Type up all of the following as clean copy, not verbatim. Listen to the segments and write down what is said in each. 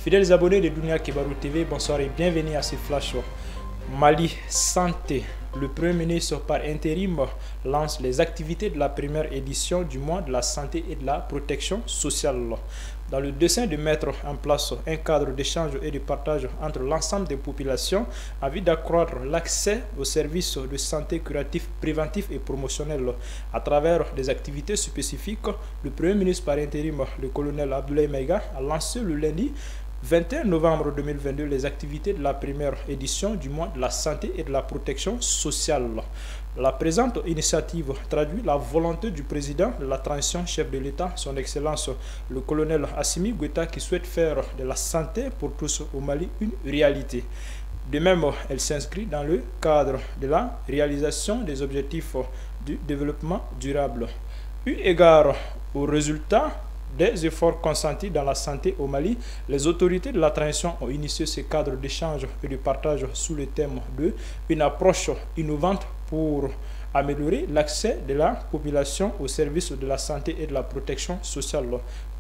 Fidèles abonnés de Dunia Kebarou TV, bonsoir et bienvenue à ce flash. Mali Santé. Le Premier ministre par intérim lance les activités de la première édition du mois de la santé et de la protection sociale. Dans le dessein de mettre en place un cadre d'échange et de partage entre l'ensemble des populations en vue d'accroître l'accès aux services de santé curatifs, préventifs et promotionnels à travers des activités spécifiques, le Premier ministre par intérim, le colonel Abdoulaye Maïga, a lancé le lundi 21 novembre 2022 les activités de la première édition du mois de la santé et de la protection sociale. La présente initiative traduit la volonté du président de la transition chef de l'État, son Excellence le colonel Assimi Goïta, qui souhaite faire de la santé pour tous au Mali une réalité. De même, elle s'inscrit dans le cadre de la réalisation des objectifs du développement durable. Eu égard aux résultats des efforts consentis dans la santé au Mali, les autorités de la transition ont initié ce cadre d'échange et de partage sous le thème de une approche innovante pour améliorer l'accès de la population aux services de la santé et de la protection sociale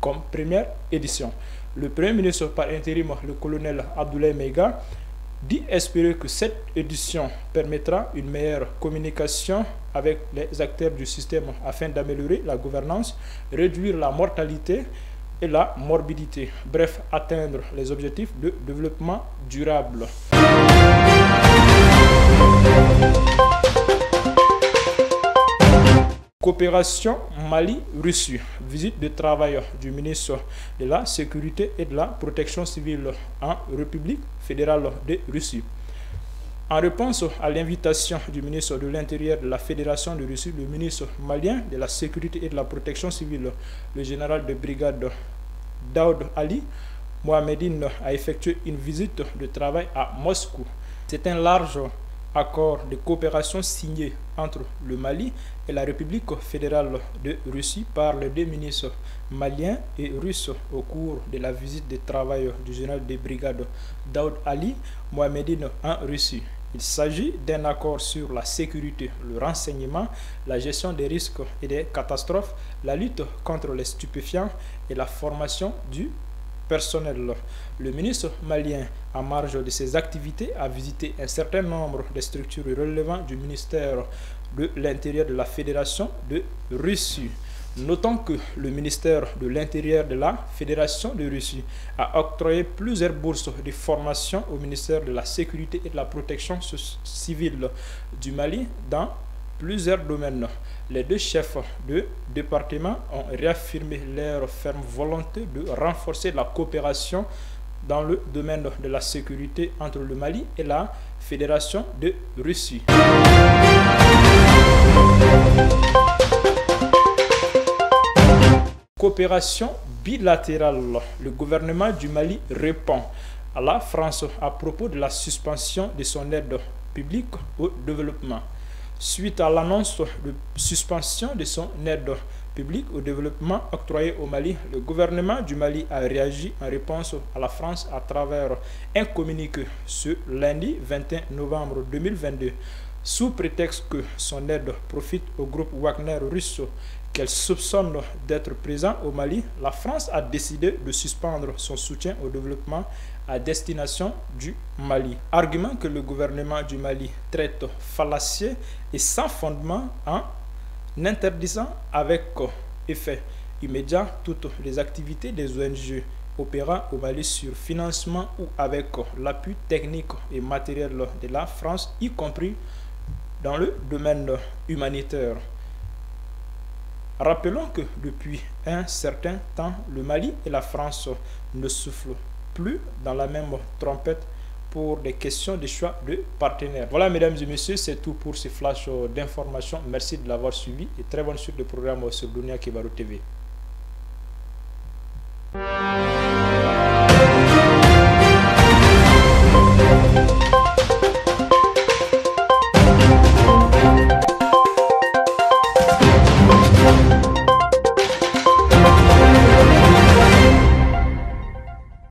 comme première édition. Le Premier ministre par intérim, le colonel Abdoulaye Maïga, dit espérer que cette édition permettra une meilleure communication avec les acteurs du système afin d'améliorer la gouvernance, réduire la mortalité et la morbidité, bref, atteindre les objectifs de développement durable. Coopération Mali-Russie. Visite de travail du ministre de la Sécurité et de la Protection civile en République fédérale de Russie. En réponse à l'invitation du ministre de l'Intérieur de la Fédération de Russie, le ministre malien de la Sécurité et de la Protection civile, le général de brigade Daoud Ali Mohamedine, a effectué une visite de travail à Moscou. C'est un large accord de coopération signé entre le Mali et la République fédérale de Russie par les deux ministres maliens et russes au cours de la visite de travail du général de brigade Daoud Ali Mohamedine en Russie. Il s'agit d'un accord sur la sécurité, le renseignement, la gestion des risques et des catastrophes, la lutte contre les stupéfiants et la formation du personnel. Le ministre malien, en marge de ses activités, a visité un certain nombre de structures relevant du ministère de l'Intérieur de la Fédération de Russie. Notons que le ministère de l'Intérieur de la Fédération de Russie a octroyé plusieurs bourses de formation au ministère de la Sécurité et de la Protection civile du Mali dans plusieurs domaines. Les deux chefs de département ont réaffirmé leur ferme volonté de renforcer la coopération dans le domaine de la sécurité entre le Mali et la Fédération de Russie. Coopération bilatérale. Le gouvernement du Mali répond à la France à propos de la suspension de son aide publique au développement. Suite à l'annonce de suspension de son aide publique au développement octroyée au Mali, le gouvernement du Mali a réagi en réponse à la France à travers un communiqué ce lundi 21 novembre 2022. Sous prétexte que son aide profite au groupe Wagner russe qu'elle soupçonne d'être présent au Mali, la France a décidé de suspendre son soutien au développement à destination du Mali. Argument que le gouvernement du Mali traite fallacieux et sans fondement en interdisant avec effet immédiat toutes les activités des ONG opérant au Mali sur financement ou avec l'appui technique et matériel de la France, y compris dans le domaine humanitaire. Rappelons que depuis un certain temps, le Mali et la France ne soufflent plus dans la même trompette pour des questions de choix de partenaires. Voilà, mesdames et messieurs, c'est tout pour ce flash d'information. Merci de l'avoir suivi et très bonne suite de programme sur Dunia Kebarou TV.